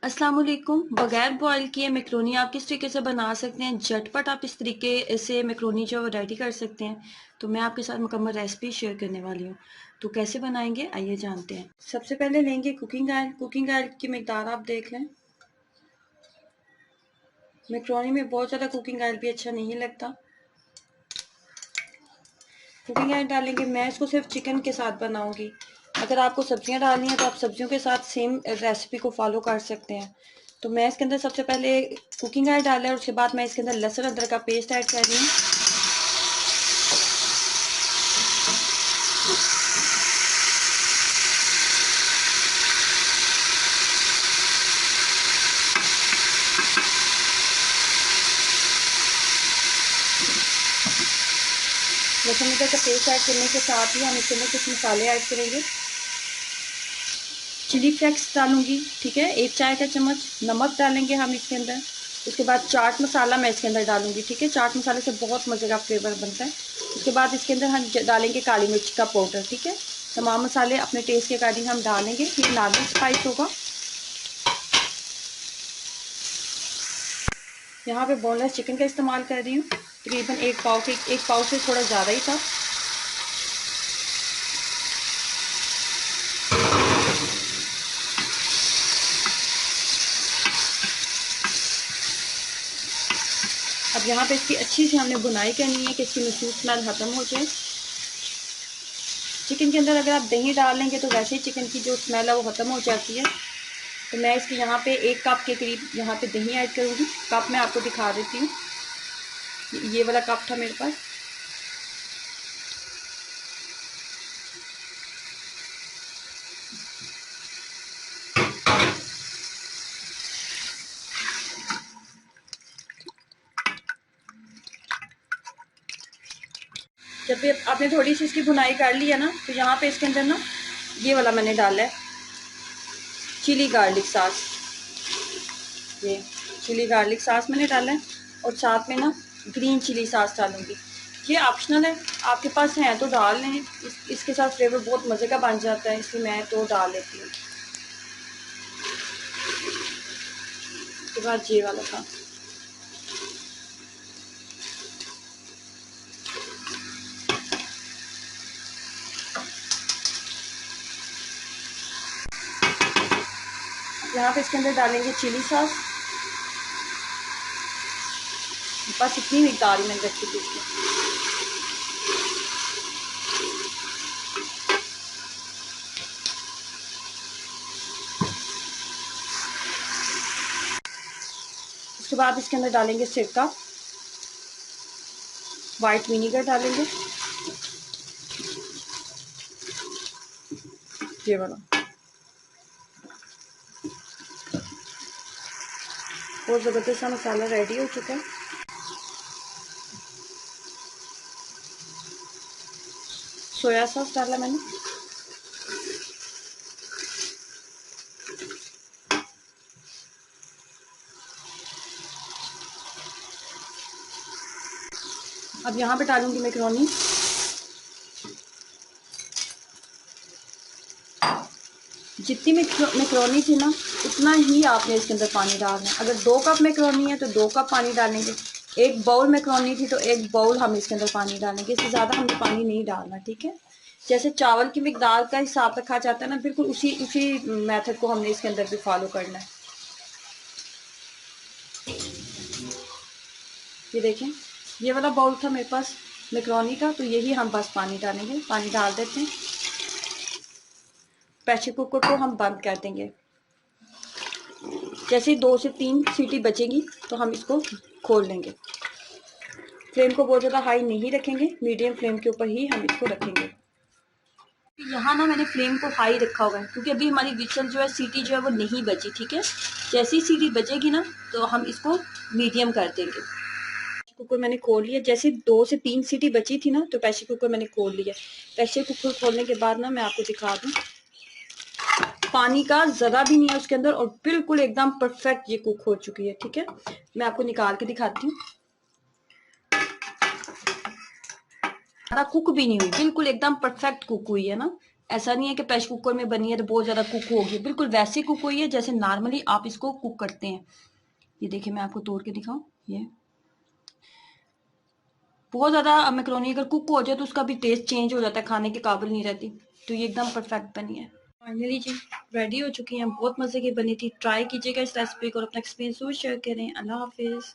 अस्सलाम वालेकुम। बगैर बॉयल किए मैक्रोनी आप किस तरीके से बना सकते हैं, झटपट आप इस तरीके से मैक्रोनी जो रेडी कर सकते हैं। तो मैं आपके साथ मुकम्मल रेसिपी शेयर करने वाली हूँ। तो कैसे बनाएंगे आइए जानते हैं। सबसे पहले लेंगे कुकिंग ऑयल। कुकिंग ऑयल की मिकदार आप देख लें। मैक्रोनी में बहुत ज़्यादा कुकिंग ऑयल भी अच्छा नहीं लगता। कुकिंग ऑयल डालेंगे। मैं इसको सिर्फ चिकन के साथ बनाऊंगी। अगर आपको सब्जियां डालनी है तो आप सब्जियों के साथ सेम रेसिपी को फॉलो कर सकते हैं। तो मैं इसके अंदर सबसे पहले कुकिंग ऑयल डाला है और उसके बाद मैं इसके अंदर लहसुन अदरक का पेस्ट ऐड कर रही हूँ। लहसुन अदरक का पेस्ट ऐड करने के साथ ही हम इसके अंदर कुछ मसाले ऐड करेंगे। चिली फ्लेक्स डालूंगी, ठीक है, 1 चाय का चम्मच। नमक डालेंगे हम इसके अंदर। उसके बाद चाट मसाला मैं इसके अंदर डालूंगी, ठीक है। चाट मसाले से बहुत मज़े का फ्लेवर बनता है। उसके बाद इसके अंदर हम डालेंगे काली मिर्च का पाउडर, ठीक है। तमाम मसाले अपने टेस्ट के अकॉर्डिंग हम डालेंगे। ये नॉर्मल स्पाइस होगा। यहाँ पे बोनलेस चिकन का इस्तेमाल कर रही हूँ। तकरीबन एक पाव से थोड़ा ज़्यादा ही था। अब यहाँ पे इसकी अच्छी से हमने बुनाई करनी है कि इसकी मसूस स्मेल ख़त्म हो जाए। चिकन के अंदर अगर आप दही डाल लेंगे तो वैसे ही चिकन की जो स्मेल है वो ख़त्म हो जाती है। तो मैं इसकी यहाँ पे 1 कप के करीब यहाँ पे दही ऐड करूँगी। कप मैं आपको दिखा देती हूँ। ये वाला कप था मेरे पास। जब भी आपने थोड़ी सी इसकी भुनाई कर ली है ना, तो यहाँ पे इसके अंदर ना ये वाला मैंने डाला है चिली गार्लिक सॉस। ये चिली गार्लिक सॉस मैंने डाला है और साथ में ना ग्रीन चिली सॉस डालूंगी। ये ऑप्शनल है, आपके पास है तो डाल लें। इसके साथ फ्लेवर बहुत मज़े का बन जाता है, इसलिए मैं तो डाल लेती हूँ। उसके बाद ये वाला था। यहाँ पे इसके अंदर डालेंगे चिली सॉस। बस इतनी मिकदार ही मैंने रखी थी इसमें। उसके बाद इसके अंदर डालेंगे सिरका, वाइट विनीगर डालेंगे ये वाला। बहुत ज़बरदस्त सा मसाला रेडी हो चुका है। सोया सॉस डाला मैंने। अब यहाँ पे डालूंगी मैक्रोनी। जितनी मैक्रोनी थी ना उतना ही आपने इसके अंदर पानी डालना है। अगर 2 कप मैक्रोनी है तो 2 कप पानी डालेंगे। 1 बाउल मैक्रोनी थी तो 1 बाउल हम इसके अंदर पानी डालेंगे। इससे ज़्यादा हमने पानी नहीं डालना, ठीक है। जैसे चावल की मिकदार का हिसाब रखा जाता है ना, बिल्कुल उसी मेथड को हमने इसके अंदर भी फॉलो करना है। ये देखें, ये वाला बाउल था मेरे पास मैक्रोनी का, तो यही हम बस पानी डालेंगे। पानी डाल देते हैं। प्रेशर कुकर को हम बंद कर देंगे। जैसे ही 2 से 3 सीटी बचेगी तो हम इसको खोल लेंगे। फ्लेम को बहुत ज़्यादा हाई नहीं रखेंगे, मीडियम फ्लेम के ऊपर ही हम इसको रखेंगे। यहाँ ना मैंने फ्लेम को हाई रखा हुआ है क्योंकि अभी हमारी विसल जो है सीटी जो है वो नहीं बची, ठीक है। जैसी सीटी बचेगी ना तो हम इसको मीडियम कर देंगे। कुकर मैंने खोल लिया। जैसे 2 से 3 सीटी बची थी ना तो प्रेशर कुकर मैंने खोल लिया। प्रेशर कुकर खोलने के बाद ना मैं आपको दिखा दूँ, पानी का ज़रा भी नहीं है उसके अंदर और बिल्कुल एकदम परफेक्ट ये कुक हो चुकी है, ठीक है। मैं आपको निकाल के दिखाती हूँ। ज़्यादा कुक भी नहीं हुई, बिल्कुल एकदम परफेक्ट कुक हुई है ना। ऐसा नहीं है कि प्रेशर कुकर में बनी है तो बहुत ज़्यादा कुक होगी, बिल्कुल वैसे कुक हुई है जैसे नॉर्मली आप इसको कुक करते हैं। ये देखिए मैं आपको तोड़ के दिखाऊं, ये बहुत ज़्यादा मैक्रोनी अगर कुक हो जाए तो उसका भी टेस्ट चेंज हो जाता है, खाने के काबिल नहीं रहती। तो ये एकदम परफेक्ट बनी है। फाइनली जी रेडी हो चुकी हैं, बहुत मज़े की बनी थी। ट्राई कीजिएगा इस रेसिपी को और अपना एक्सपीरियंस जरूर शेयर करें। अल्लाह हाफिज़।